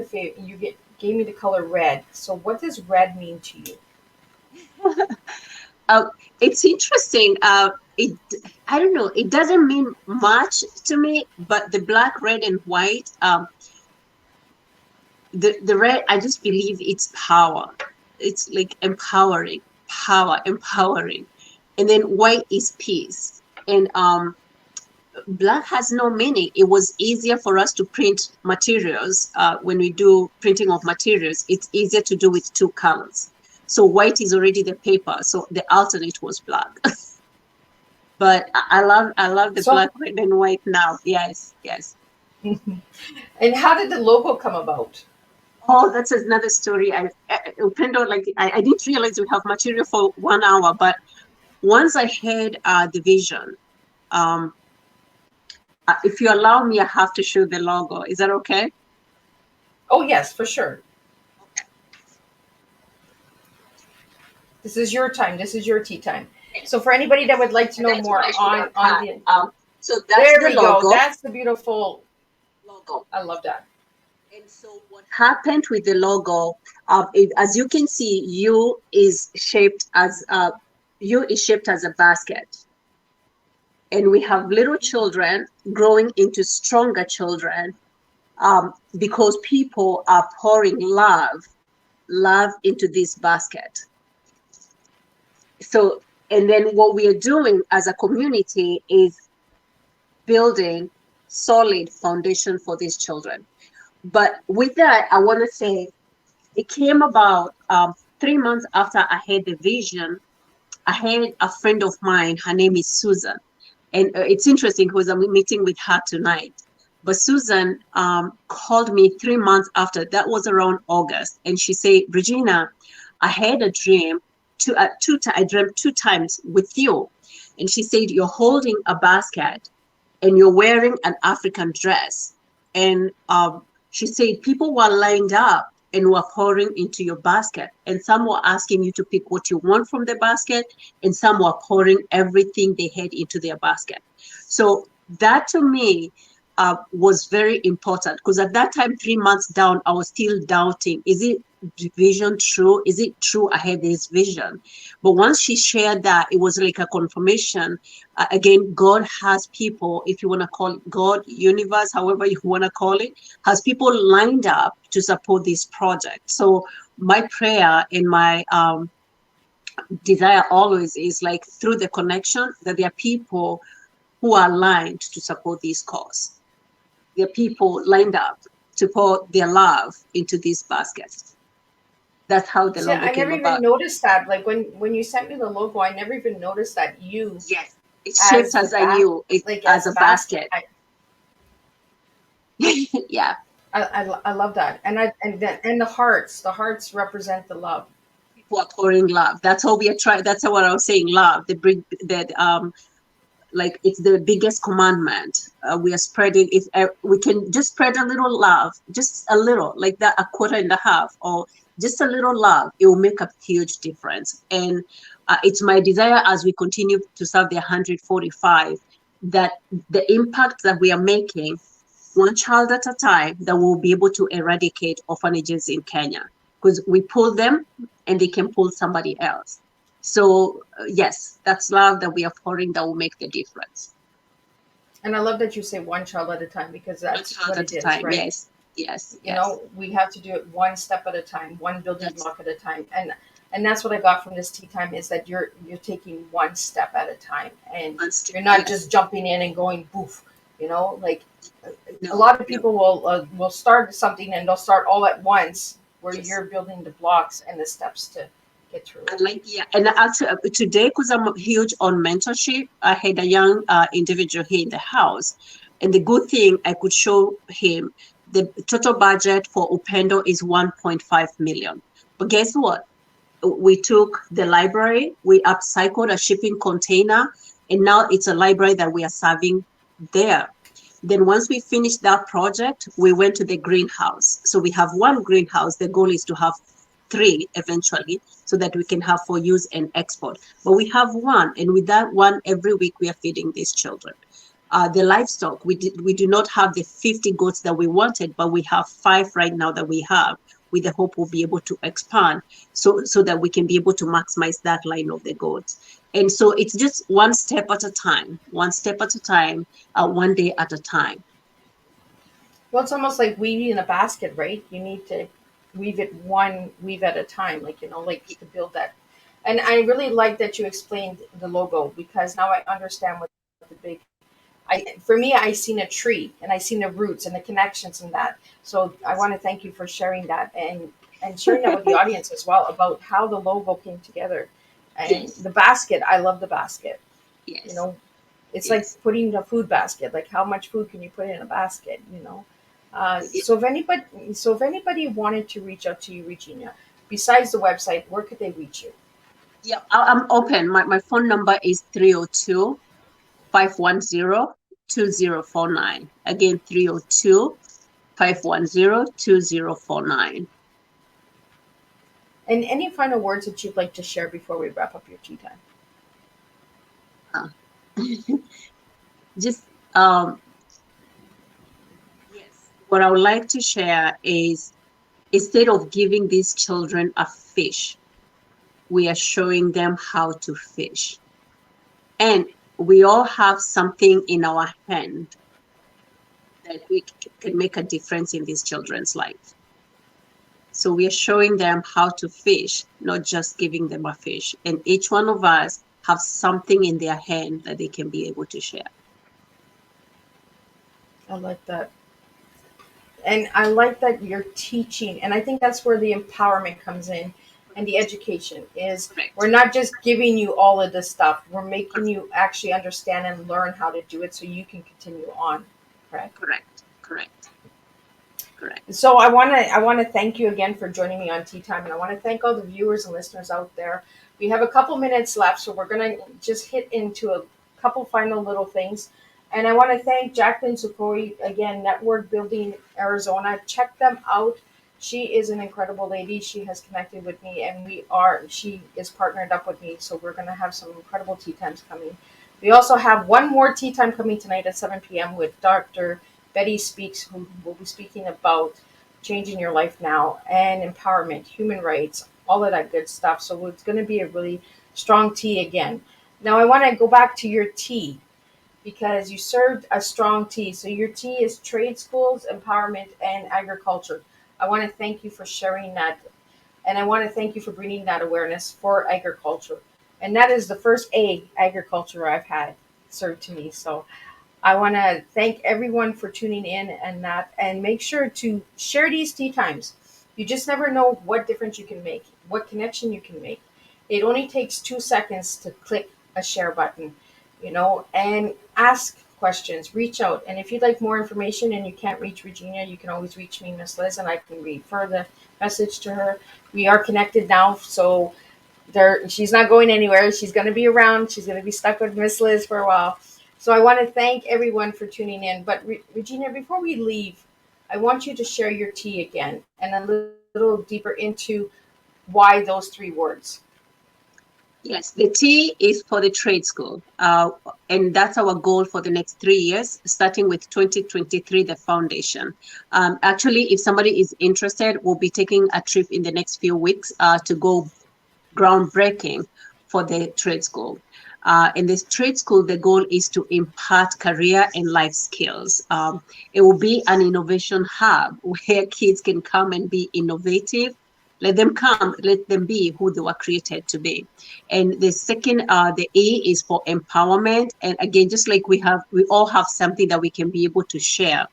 gave me the color red. So what does red mean to you? Uh, it's interesting. It I don't know. It doesn't mean much to me, but the black, red, and white. The red. I just believe it's power. It's like empowering, and then white is peace. And black has no meaning. It was easier for us to print materials. When we do printing of materials, it's easier to do with two colors. So white is already the paper. So the alternate was black. But I love the So, black, red, and white now. Yes, yes. and how did the logo come about? Oh, that's another story. Upendo, like I didn't realize we have material for 1 hour, but once I had the vision, um, if you allow me, I have to show the logo. Is that okay? Oh yes, for sure. This is your time. This is your tea time. So for anybody that would like to And know that's what I more should have on had. the, So that's there the we go. logo. That's the beautiful. Logo. I love that. And so what happened with the logo, as you can see, U is shaped as a basket, and we have little children growing into stronger children, because people are pouring love into this basket. So, and then what we are doing as a community is building solid foundation for these children. But with that, I want to say it came about 3 months after I had the vision. I had a friend of mine, her name is Susan. And it's interesting because I'm meeting with her tonight. But Susan called me 3 months after. That was around August, and she said, "Regina, I had a dream. I dreamt 2 times with you." And she said, "You're holding a basket, and you're wearing an African dress." And she said people were lined up and were pouring into your basket, and some were asking you to pick what you want from the basket, and some were pouring everything they had into their basket. So that to me was very important, because at that time, 3 months down, I was still doubting, is it vision true? Is it true I had this vision? But once she shared that, it was like a confirmation. Again, God has people, if you want to call it God, universe, however you want to call it, has people lined up to support this project. So my prayer and my desire always is, like, through the connection, that there are people who are aligned to support this cause. There are people lined up to pour their love into this basket. That's how the See, logo I came never even about. noticed that. Like when you sent me the logo, I never even noticed that you Yes, it's shaped as the as I back, knew it, like as as a the basket. basket. Yeah, I love that, and the hearts represent the love. people are pouring love. That's how we are trying. That's what I was saying. Love. The bring that like, it's the biggest commandment. We are spreading. If we can just spread a little love, just a little, like that, a quarter and a half, or just a little love, it will make a huge difference. And it's my desire, as we continue to serve the 145, that the impact that we are making, one child at a time, that we'll be able to eradicate orphanages in Kenya, because we pull them and they can pull somebody else. So yes, that's love that we are pouring that will make the difference. And I love that you say one child at a time, because One that's child what at it a is, time. right? Yes, yes, You yes. know, we have to do it one step at a time, one building That's block at a time. And that's what I got from this tea time, is that you're taking one step at a time, and one step. you're not Yes. just jumping in and going boof. You know, like a No, lot of no. people will start something and they'll start all at once, where Yes. you're building the blocks and the steps to get through And it. like, yeah, and actually today, because I'm huge on mentorship, I had a young individual here in the house, and the good thing, I could show him the total budget for Upendo is 1.5 million. But guess what? We took the library, we upcycled a shipping container, and now it's a library that we are serving there. Then once we finished that project, we went to the greenhouse. So we have one greenhouse. The goal is to have three eventually, so that we can have for use and export. But we have one, and with that one, every week we are feeding these children. The livestock, we do not have the 50 goats that we wanted, but we have 5 right now that we have, with the hope we'll be able to expand, so that we can be able to maximize that line of the goats. And so it's just one step at a time, one day at a time. Well, it's almost like weaving in a basket, right? You need to weave it one weave at a time, like, you know, like to build that. And I really like that you explained the logo, because now I understand what the big. For me, I seen a tree and I seen the roots and the connections in that. So I want to thank you for sharing that, and sharing that with the audience as well, about how the logo came together, and Yes, the basket. I love the basket. You yes, know, it's like yes. putting a food basket. Like, how much food can you put in a basket? You know. It- So if anybody wanted to reach out to you, Regina, besides the website, where could they reach you? yeah, I'm open. My phone number is 302-510-2049. Again, 302-510-2049. And any final words that you'd like to share before we wrap up your tea time? Uh, just yes, what I would like to share is, instead of giving these children a fish, we are showing them how to fish. And we all have something in our hand that we can make a difference in these children's life. So we are showing them how to fish, not just giving them a fish. And each one of us have something in their hand that they can be able to share. I like that. And I like that you're teaching. And I think that's where the empowerment comes in. and the education is Correct. we're not just giving you all of this stuff. We're making you actually understand and learn how to do it so you can continue on. Correct? Correct. Correct. Correct. So I want to thank you again for joining me on Tea Time, and I want to thank all the viewers and listeners out there. We have a couple minutes left, so we're gonna just hit into a couple final little things. And I want to thank Jacqueline Sukoi again, Network Building Arizona. Check them out. She is an incredible lady. She has connected with me, and she is partnered up with me. So we're gonna have some incredible tea times coming. We also have one more tea time coming tonight at 7 p.m. with Dr. Betty Speaks, who will be speaking about changing your life now and empowerment, human rights, all of that good stuff. So it's going to be a really strong tea again. Now, I want to go back to your tea because you served a strong tea. So your tea is trade schools, empowerment, and agriculture. I want to thank you for sharing that. And I want to thank you for bringing that awareness for agriculture. And that is the first agriculture I've had served to me. So I want to thank everyone for tuning in and make sure to share these tea times. You just never know what difference you can make, what connection you can make. It only takes 2 seconds to click a share button, and ask questions, reach out. And if you'd like more information and you can't reach Regina, you can always reach me, Miss Liz, and I can refer the message to her. We are connected now, so she's not going anywhere. She's going to be around. She's going to be stuck with Miss Liz for a while. So I want to thank everyone for tuning in. But Regina, before we leave, I want you to share your tea again and a little deeper into why those three words. Yes, the T is for the trade school. And that's our goal for the next 3 years, starting with 2023, the foundation. Actually, if somebody is interested, we'll be taking a trip in the next few weeks to go groundbreaking for the trade school. In this trade school, the goal is to impart career and life skills. It will be an innovation hub where kids can come and be innovative. Let them come, let them be who they were created to be. And the second, the A is for empowerment. And again, just like we all have something that we can be able to share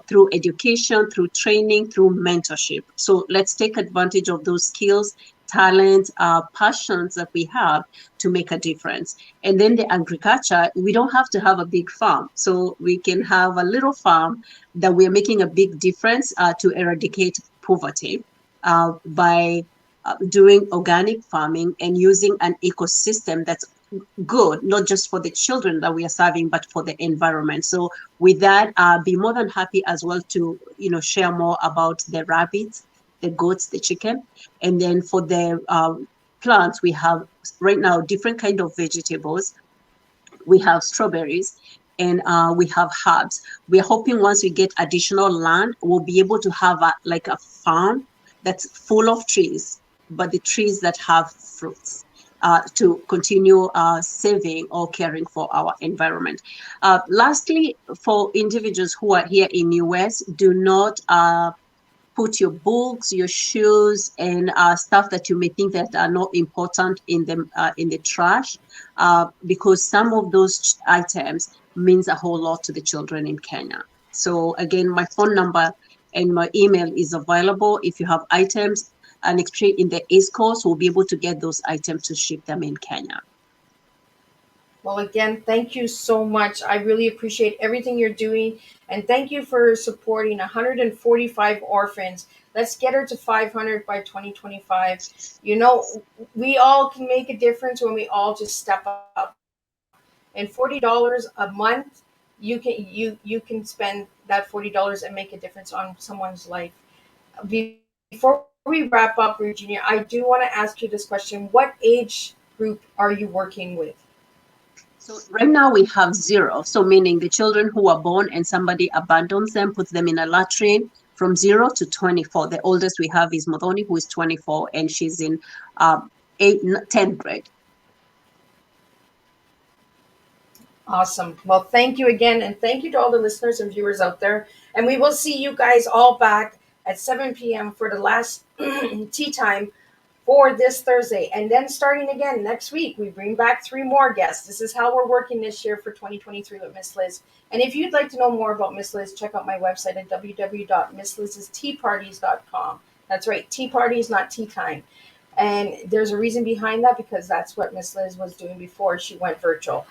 through education, through training, through mentorship. So let's take advantage of those skills, talents, passions that we have to make a difference. And then the agriculture, we don't have to have a big farm. So we can have a little farm that we're making a big difference to eradicate poverty by doing organic farming and using an ecosystem that's good, not just for the children that we are serving, but for the environment. So with that, be more than happy as well to, share more about the rabbits, the goats, the chicken. And then for the plants, we have right now different kind of vegetables. We have strawberries and we have herbs. We're hoping once we get additional land, we'll be able to have a farm that's full of trees, but the trees that have fruits. To continue saving or caring for our environment. Lastly, for individuals who are here in US, do not put your books, your shoes, and stuff that you may think that are not important in the trash, because some of those items means a whole lot to the children in Kenya. So again, my phone number and my email is available. If you have items, and especially in the East Coast, we'll be able to get those items to ship them in Kenya. Well, again, thank you so much. I really appreciate everything you're doing. And thank you for supporting 145 orphans. Let's get her to 500 by 2025. We all can make a difference when we all just step up. And $40 a month, you can spend that $40 and make a difference on someone's life. Before we wrap up, Regina, I do want to ask you this question. What age group are you working with? So right now we have 0. So meaning the children who are born and somebody abandons them, puts them in a latrine, from 0 to 24. The oldest we have is Modoni, who is 24, and she's in 10th grade. Awesome. Well, thank you again. And thank you to all the listeners and viewers out there. And we will see you guys all back at 7 p.m. for the last tea time for this Thursday. And then starting again next week, we bring back 3 more guests. This is how we're working this year for 2023 with Miss Liz. And if you'd like to know more about Miss Liz, check out my website at www.misslizsteaparties.com. That's right, tea parties, not tea time. And there's a reason behind that, because that's what Miss Liz was doing before she went virtual.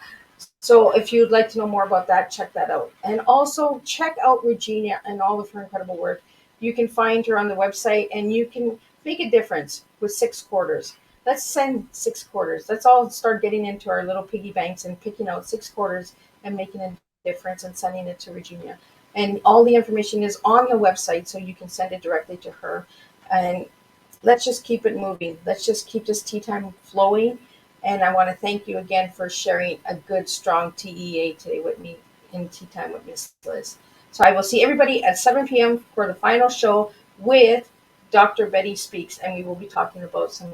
So if you'd like to know more about that, check that out. And also check out Regina and all of her incredible work. You can find her on the website, and you can make a difference with 6 quarters. Let's send 6 quarters. Let's all start getting into our little piggy banks and picking out 6 quarters and making a difference and sending it to Regina. And all the information is on the website, so you can send it directly to her. And let's just keep it moving. Let's just keep this tea time flowing. And I want to thank you again for sharing a good, strong TEA today with me in Tea Time with Miss Liz. So I will see everybody at 7 p.m. for the final show with Dr. Betty Speaks, and we will be talking about some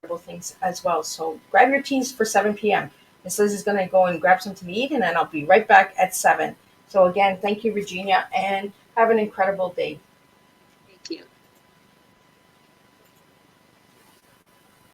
incredible things as well. So grab your teas for 7 p.m. Miss Liz is going to go and grab something to eat, and then I'll be right back at 7. So again, thank you, Regina, and have an incredible day.